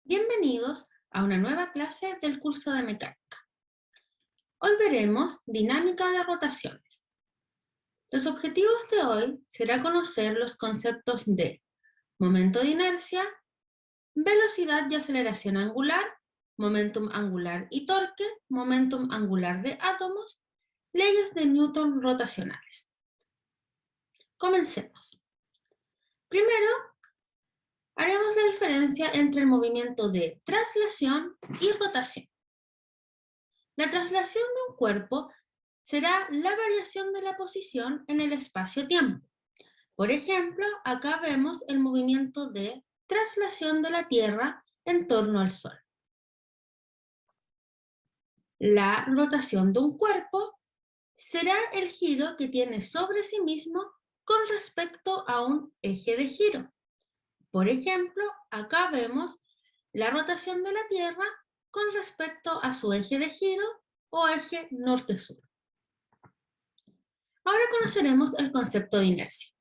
Bienvenidos a una nueva clase del curso de mecánica. Hoy veremos dinámica de rotaciones. Los objetivos de hoy será conocer los conceptos de momento de inercia, velocidad y aceleración angular, momentum angular y torque, momentum angular de átomos, leyes de Newton rotacionales. Comencemos. Primero, haremos la diferencia entre el movimiento de traslación y rotación. La traslación de un cuerpo será la variación de la posición en el espacio-tiempo. Por ejemplo, acá vemos el movimiento de traslación de la Tierra en torno al Sol. La rotación de un cuerpo será el giro que tiene sobre sí mismo con respecto a un eje de giro. Por ejemplo, acá vemos la rotación de la Tierra con respecto a su eje de giro o eje norte-sur. Ahora conoceremos el concepto de inercia.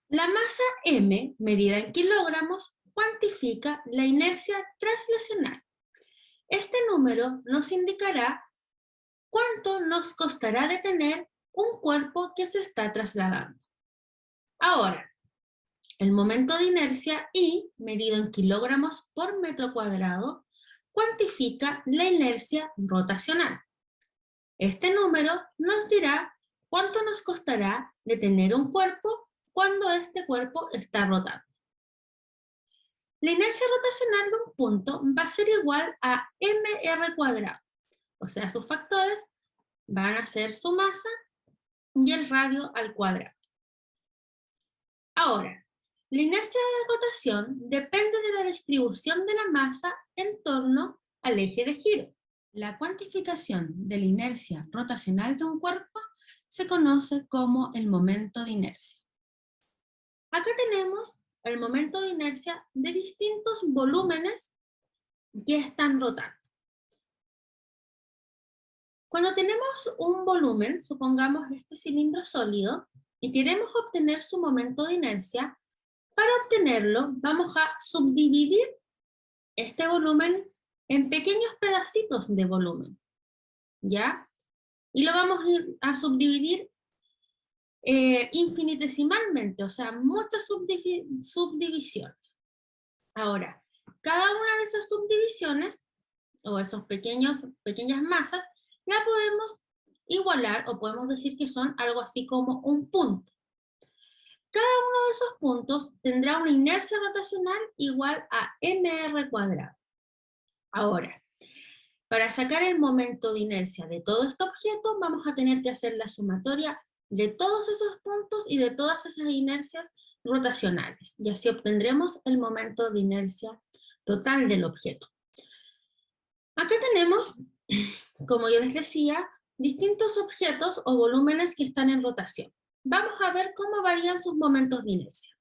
La masa m, medida en kilogramos, cuantifica la inercia traslacional. Este número nos indicará cuánto nos costará detener un cuerpo que se está trasladando. Ahora, el momento de inercia I, medido en kilogramos por metro cuadrado, cuantifica la inercia rotacional. Este número nos dirá cuánto nos costará detener un cuerpo cuando este cuerpo está rotando. La inercia rotacional de un punto va a ser igual a mr cuadrado, o sea, sus factores van a ser su masa y el radio al cuadrado. Ahora, la inercia de rotación depende de la distribución de la masa en torno al eje de giro. La cuantificación de la inercia rotacional de un cuerpo se conoce como el momento de inercia. Acá tenemos el momento de inercia de distintos volúmenes que están rotando. Cuando tenemos un volumen, supongamos este cilindro sólido, y queremos obtener su momento de inercia, para obtenerlo vamos a subdividir este volumen en pequeños pedacitos de volumen, ¿ya? Y lo vamos a subdividir infinitesimalmente, o sea, muchas subdivisiones. Ahora, cada una de esas subdivisiones, o esos pequeñas masas, la podemos igualar, o podemos decir que son algo así como un punto. Cada uno de esos puntos tendrá una inercia rotacional igual a mr cuadrado. Ahora, para sacar el momento de inercia de todo este objeto, vamos a tener que hacer la sumatoria de todos esos puntos y de todas esas inercias rotacionales, y así obtendremos el momento de inercia total del objeto. Acá tenemos, como yo les decía, distintos objetos o volúmenes que están en rotación. Vamos a ver cómo varían sus momentos de inercia.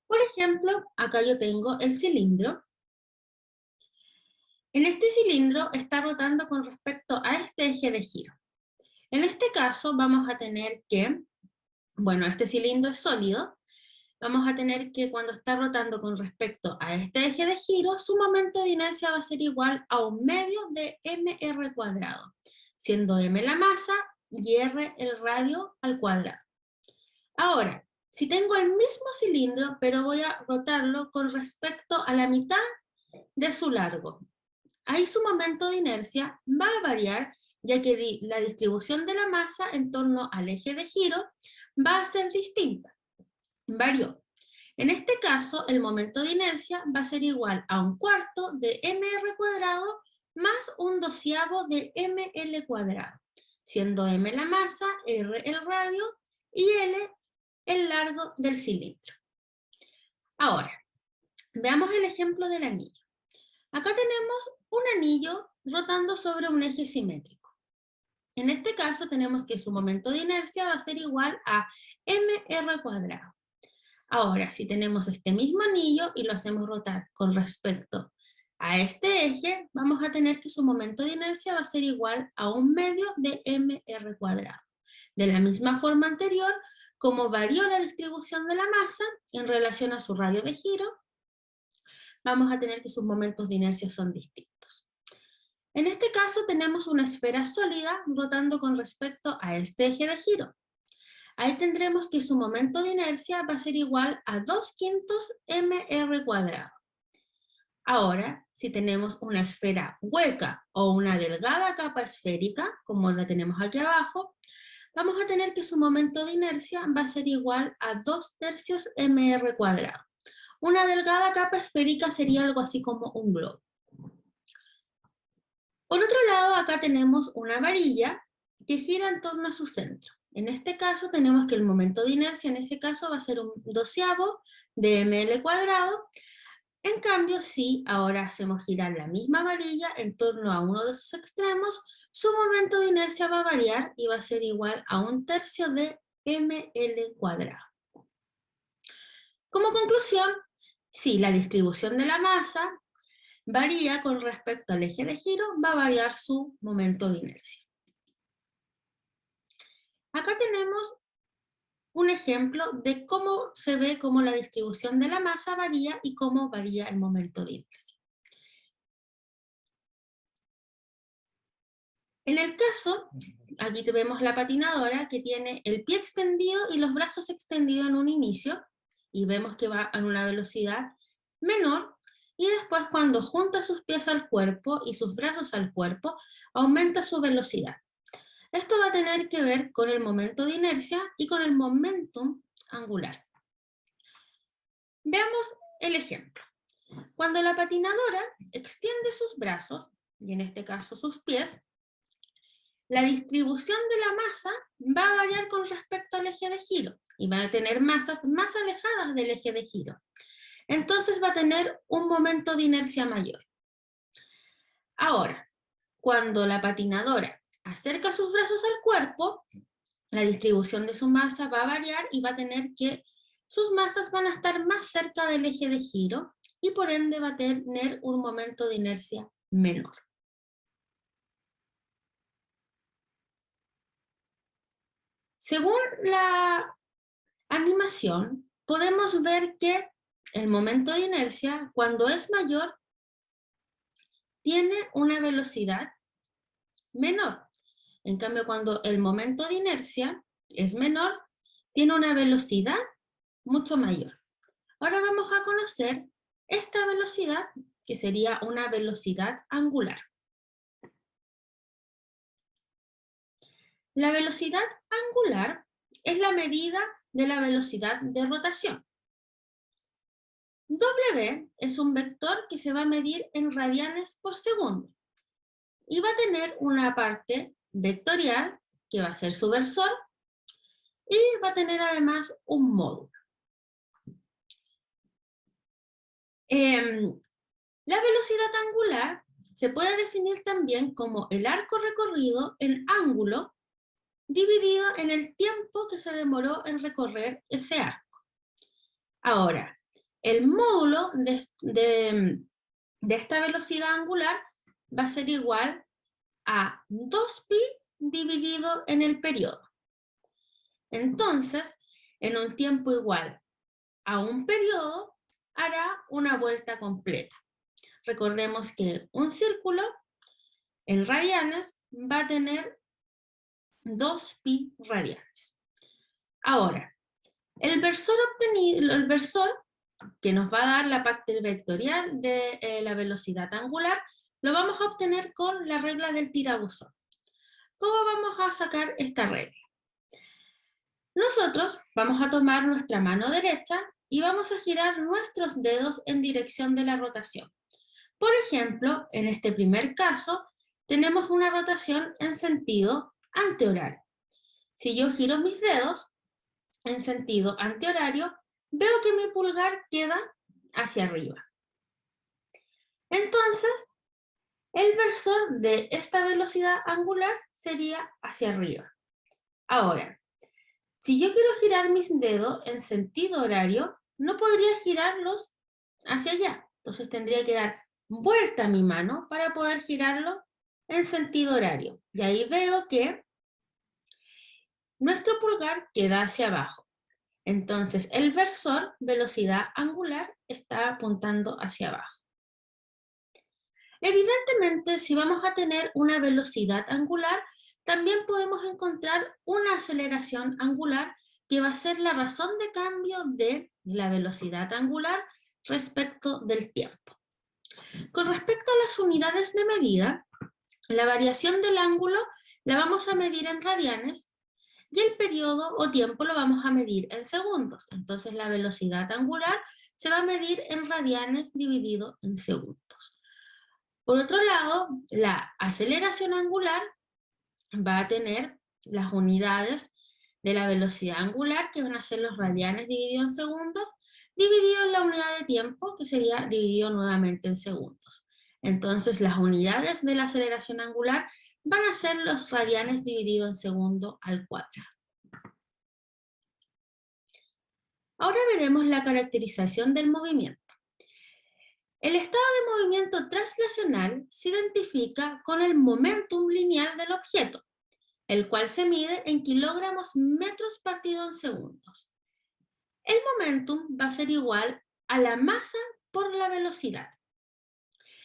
Por ejemplo, acá yo tengo el cilindro. En este cilindro está rotando con respecto a este eje de giro. En este caso vamos a tener que, bueno, este cilindro es sólido, vamos a tener que cuando está rotando con respecto a este eje de giro, su momento de inercia va a ser igual a 1/2 de mr cuadrado, siendo m la masa y r el radio al cuadrado. Ahora, si tengo el mismo cilindro, pero voy a rotarlo con respecto a la mitad de su largo, ahí su momento de inercia va a variar, ya que la distribución de la masa en torno al eje de giro va a ser distinta. Varió. En este caso, el momento de inercia va a ser igual a 1/4 de mr cuadrado más 1/12 de ml cuadrado, siendo m la masa, r el radio y l el largo del cilindro. Ahora, veamos el ejemplo del anillo. Acá tenemos un anillo rotando sobre un eje simétrico. En este caso tenemos que su momento de inercia va a ser igual a mr cuadrado. Ahora, si tenemos este mismo anillo y lo hacemos rotar con respecto a este eje, vamos a tener que su momento de inercia va a ser igual a 1/2 de mr cuadrado. De la misma forma anterior, como varió la distribución de la masa en relación a su radio de giro, vamos a tener que sus momentos de inercia son distintos. En este caso tenemos una esfera sólida rotando con respecto a este eje de giro. Ahí tendremos que su momento de inercia va a ser igual a 2/5 mr². Ahora, si tenemos una esfera hueca o una delgada capa esférica, como la tenemos aquí abajo, vamos a tener que su momento de inercia va a ser igual a 2/3 mr². Una delgada capa esférica sería algo así como un globo. Por otro lado, acá tenemos una varilla que gira en torno a su centro. En este caso tenemos que el momento de inercia en ese caso va a ser un 1/12 de ml². En cambio, si ahora hacemos girar la misma varilla en torno a uno de sus extremos, su momento de inercia va a variar y va a ser igual a 1/3 de ml². Como conclusión, si la distribución de la masa varía con respecto al eje de giro, va a variar su momento de inercia. Acá tenemos un ejemplo de cómo se ve cómo la distribución de la masa varía y cómo varía el momento de inercia. En el caso, aquí vemos la patinadora que tiene el pie extendido y los brazos extendidos en un inicio, y vemos que va a una velocidad menor, y después cuando junta sus pies al cuerpo y sus brazos al cuerpo, aumenta su velocidad. Esto va a tener que ver con el momento de inercia y con el momentum angular. Veamos el ejemplo. Cuando la patinadora extiende sus brazos, y en este caso sus pies, la distribución de la masa va a variar con respecto al eje de giro y va a tener masas más alejadas del eje de giro. Entonces va a tener un momento de inercia mayor. Ahora, cuando la patinadora acerca sus brazos al cuerpo, la distribución de su masa va a variar y va a tener que sus masas van a estar más cerca del eje de giro y por ende va a tener un momento de inercia menor. Según la animación, podemos ver que el momento de inercia, cuando es mayor, tiene una velocidad menor. En cambio, cuando el momento de inercia es menor, tiene una velocidad mucho mayor. Ahora vamos a conocer esta velocidad, que sería una velocidad angular. La velocidad angular es la medida de la velocidad de rotación. W es un vector que se va a medir en radianes por segundo y va a tener una parte vectorial que va a ser su versor y va a tener además un módulo. La velocidad angular se puede definir también como el arco recorrido en ángulo dividido en el tiempo que se demoró en recorrer ese arco. Ahora, el módulo de esta velocidad angular va a ser igual a 2pi dividido en el periodo. Entonces, en un tiempo igual a un periodo, hará una vuelta completa. Recordemos que un círculo en radianes va a tener 2pi radianes. Ahora, el versor que nos va a dar la parte vectorial de la velocidad angular, lo vamos a obtener con la regla del tirabuzón. ¿Cómo vamos a sacar esta regla? Nosotros vamos a tomar nuestra mano derecha y vamos a girar nuestros dedos en dirección de la rotación. Por ejemplo, en este primer caso, tenemos una rotación en sentido antihorario. Si yo giro mis dedos en sentido antihorario, veo que mi pulgar queda hacia arriba. Entonces, el versor de esta velocidad angular sería hacia arriba. Ahora, si yo quiero girar mis dedos en sentido horario, no podría girarlos hacia allá. Entonces tendría que dar vuelta a mi mano para poder girarlo en sentido horario. Y ahí veo que nuestro pulgar queda hacia abajo. Entonces el versor, velocidad angular, está apuntando hacia abajo. Evidentemente, si vamos a tener una velocidad angular, también podemos encontrar una aceleración angular que va a ser la razón de cambio de la velocidad angular respecto del tiempo. Con respecto a las unidades de medida, la variación del ángulo la vamos a medir en radianes y el periodo o tiempo lo vamos a medir en segundos. Entonces la velocidad angular se va a medir en radianes dividido en segundos. Por otro lado, la aceleración angular va a tener las unidades de la velocidad angular, que van a ser los radianes dividido en segundos, dividido en la unidad de tiempo, que sería dividido nuevamente en segundos. Entonces, las unidades de la aceleración angular van a ser los radianes dividido en segundo al cuadrado. Ahora veremos la caracterización del movimiento. El estado de movimiento translacional se identifica con el momentum lineal del objeto, el cual se mide en kilogramos metros partido en segundos. El momentum va a ser igual a la masa por la velocidad.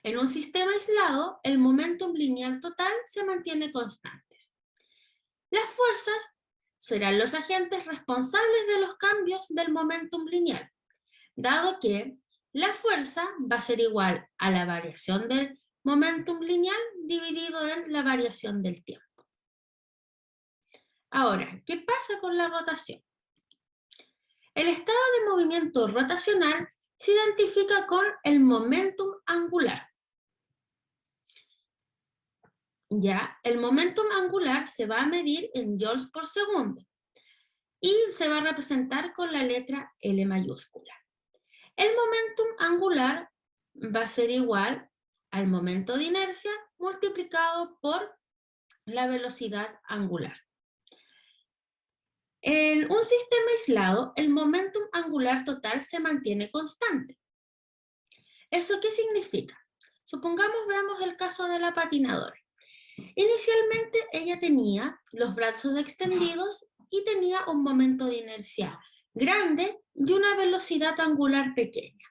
En un sistema aislado, el momentum lineal total se mantiene constante. Las fuerzas serán los agentes responsables de los cambios del momentum lineal, dado que la fuerza va a ser igual a la variación del momentum lineal dividido en la variación del tiempo. Ahora, ¿qué pasa con la rotación? El estado de movimiento rotacional se identifica con el momentum angular. Ya, el momentum angular se va a medir en joules por segundo y se va a representar con la letra L mayúscula. El momentum angular va a ser igual al momento de inercia multiplicado por la velocidad angular. En un sistema aislado, el momentum angular total se mantiene constante. ¿Eso qué significa? Supongamos, veamos el caso de la patinadora. Inicialmente ella tenía los brazos extendidos y tenía un momento de inercia grande y una velocidad angular pequeña.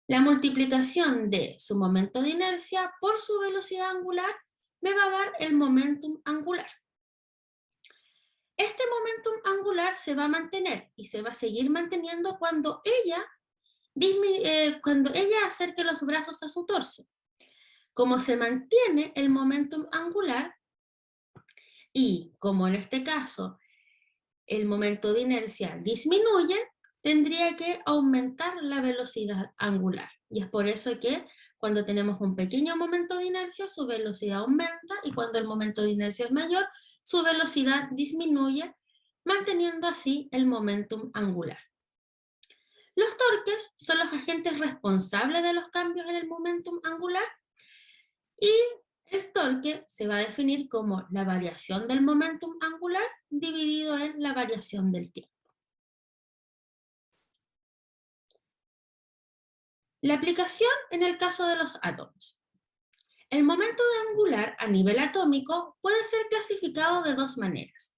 La multiplicación de su momento de inercia por su velocidad angular me va a dar el momentum angular. Este momentum angular se va a mantener y se va a seguir manteniendo cuando ella acerque los brazos a su torso. Como se mantiene el momentum angular y como en este caso el momento de inercia disminuye, tendría que aumentar la velocidad angular. Y es por eso que cuando tenemos un pequeño momento de inercia, su velocidad aumenta, y cuando el momento de inercia es mayor, su velocidad disminuye, manteniendo así el momentum angular. Los torques son los agentes responsables de los cambios en el momentum angular, y el torque se va a definir como la variación del momentum angular dividido en la variación del tiempo. La aplicación en el caso de los átomos. El momento angular a nivel atómico puede ser clasificado de dos maneras: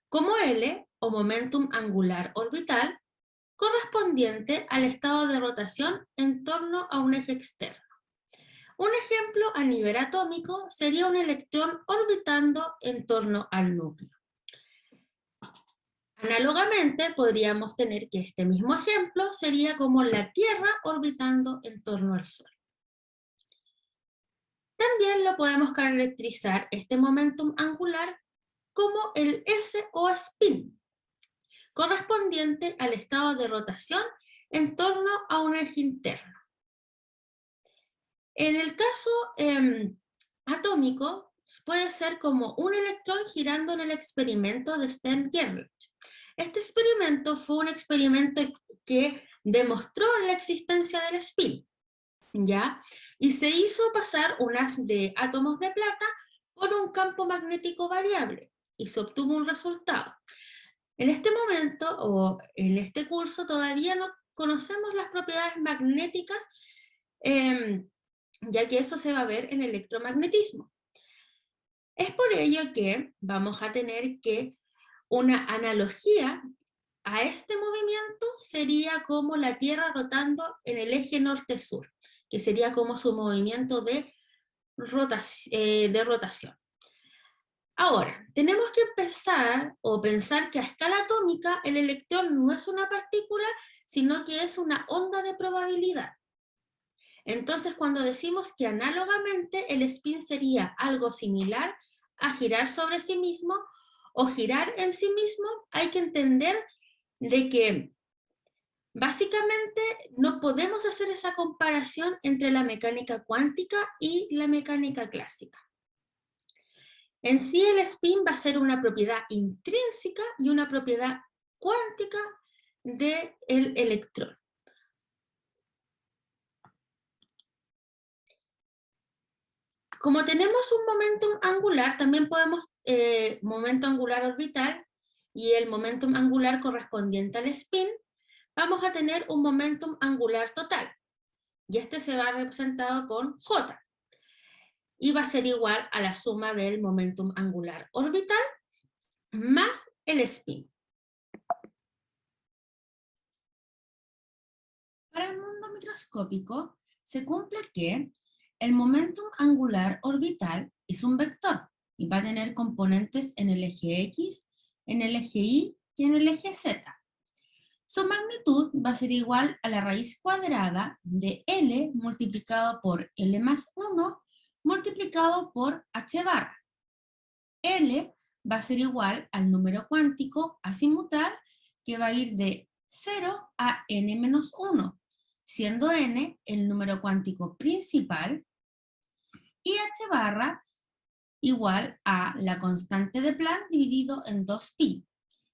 como L, o momentum angular orbital, correspondiente al estado de rotación en torno a un eje externo. Un ejemplo a nivel atómico sería un electrón orbitando en torno al núcleo. Análogamente, podríamos tener que este mismo ejemplo sería como la Tierra orbitando en torno al Sol. También lo podemos caracterizar este momentum angular como el S o spin, correspondiente al estado de rotación en torno a un eje interno. En el caso atómico, puede ser como un electrón girando en el experimento de Stern-Gerlach. Este experimento fue un experimento que demostró la existencia del spin, ¿ya? Y se hizo pasar un haz de átomos de plata por un campo magnético variable y se obtuvo un resultado. En este momento, o en este curso, todavía no conocemos las propiedades magnéticas, ya que eso se va a ver en electromagnetismo. Es por ello que vamos a tener que una analogía a este movimiento sería como la Tierra rotando en el eje norte-sur, que sería como su movimiento de rotación. Ahora, tenemos que empezar o pensar que a escala atómica el electrón no es una partícula, sino que es una onda de probabilidad. Entonces, cuando decimos que análogamente el spin sería algo similar a girar sobre sí mismo o girar en sí mismo, hay que entender de que básicamente no podemos hacer esa comparación entre la mecánica cuántica y la mecánica clásica. En sí el spin va a ser una propiedad intrínseca y una propiedad cuántica del electrón. Como tenemos un momentum angular, también podemos momento angular orbital y el momentum angular correspondiente al spin, vamos a tener un momentum angular total. Y este se va representado con J. Y va a ser igual a la suma del momentum angular orbital más el spin. Para el mundo microscópico, se cumple que el momentum angular orbital es un vector y va a tener componentes en el eje X, en el eje Y y en el eje Z. Su magnitud va a ser igual a la raíz cuadrada de L multiplicado por L más 1 multiplicado por H barra. L va a ser igual al número cuántico azimutal que va a ir de 0 a n menos 1, siendo n el número cuántico principal, y h barra igual a la constante de Planck dividido en 2pi.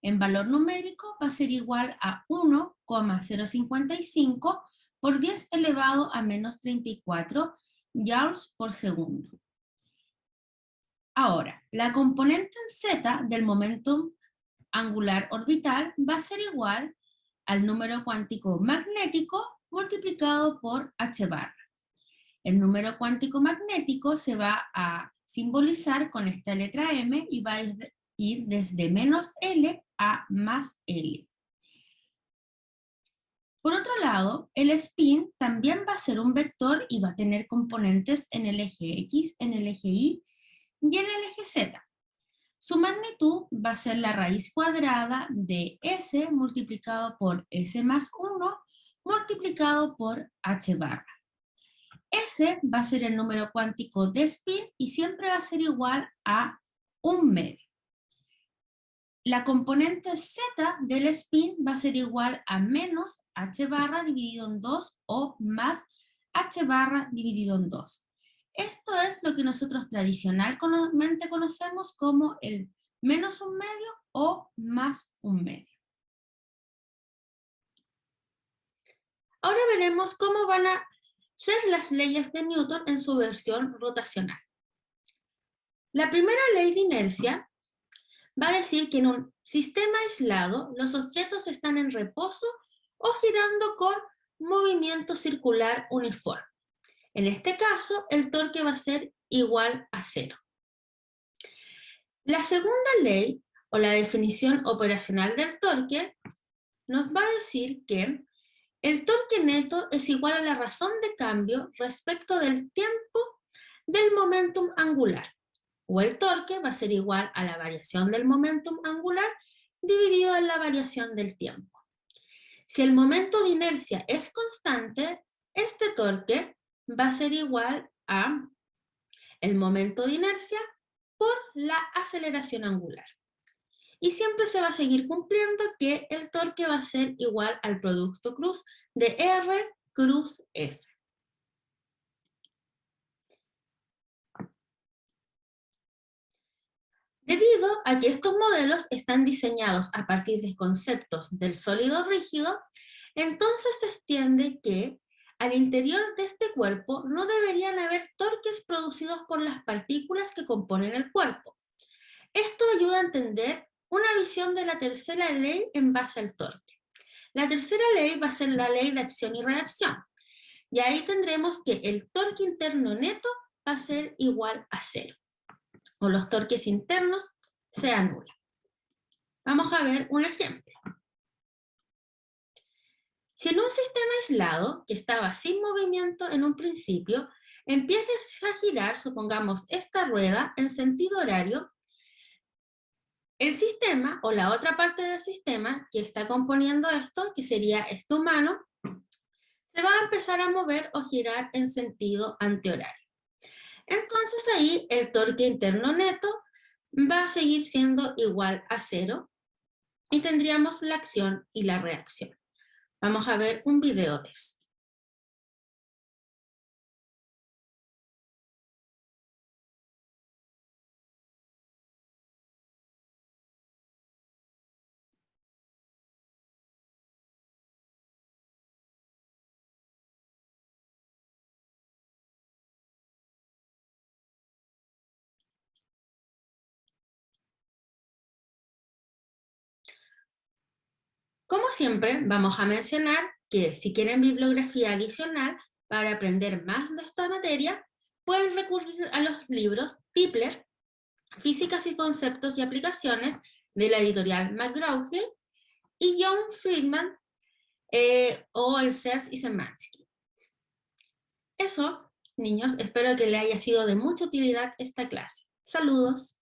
En valor numérico va a ser igual a 1,055 por 10 elevado a menos 34 joules por segundo. Ahora, la componente en z del momentum angular orbital va a ser igual al número cuántico magnético multiplicado por h barra. El número cuántico magnético se va a simbolizar con esta letra m y va a ir desde menos L a más L. Por otro lado, el spin también va a ser un vector y va a tener componentes en el eje X, en el eje Y y en el eje Z. Su magnitud va a ser la raíz cuadrada de S multiplicado por S más 1 multiplicado por H barra. S va a ser el número cuántico de spin y siempre va a ser igual a 1/2. La componente Z del spin va a ser igual a menos H barra dividido en 2 o más H barra dividido en 2. Esto es lo que nosotros tradicionalmente conocemos como el menos 1/2 o más 1/2. Ahora veremos cómo van a ser las leyes de Newton en su versión rotacional. La primera ley de inercia va a decir que en un sistema aislado los objetos están en reposo o girando con movimiento circular uniforme. En este caso, el torque va a ser igual a 0. La segunda ley, o la definición operacional del torque, nos va a decir que el torque neto es igual a la razón de cambio respecto del tiempo del momentum angular, o el torque va a ser igual a la variación del momentum angular dividido en la variación del tiempo. Si el momento de inercia es constante, este torque va a ser igual a el momento de inercia por la aceleración angular. Y siempre se va a seguir cumpliendo que el torque va a ser igual al producto cruz de R cruz F. Debido a que estos modelos están diseñados a partir de conceptos del sólido rígido, entonces se entiende que al interior de este cuerpo no deberían haber torques producidos por las partículas que componen el cuerpo. Esto ayuda a entender una visión de la tercera ley en base al torque. La tercera ley va a ser la ley de acción y reacción. Y ahí tendremos que el torque interno neto va a ser igual a 0. O los torques internos se anulan. Vamos a ver un ejemplo. Si en un sistema aislado, que estaba sin movimiento en un principio, empieza a girar, supongamos, esta rueda en sentido horario, el sistema o la otra parte del sistema que está componiendo esto, que sería este humano, se va a empezar a mover o girar en sentido antihorario. Entonces ahí el torque interno neto va a seguir siendo igual a cero y tendríamos la acción y la reacción. Vamos a ver un video de esto. Como siempre, vamos a mencionar que si quieren bibliografía adicional para aprender más de esta materia, pueden recurrir a los libros Tipler, Físicas y Conceptos y Aplicaciones, de la editorial McGraw-Hill, y John Friedman, o el Search y Szymanski. Eso, niños, espero que les haya sido de mucha utilidad esta clase. Saludos.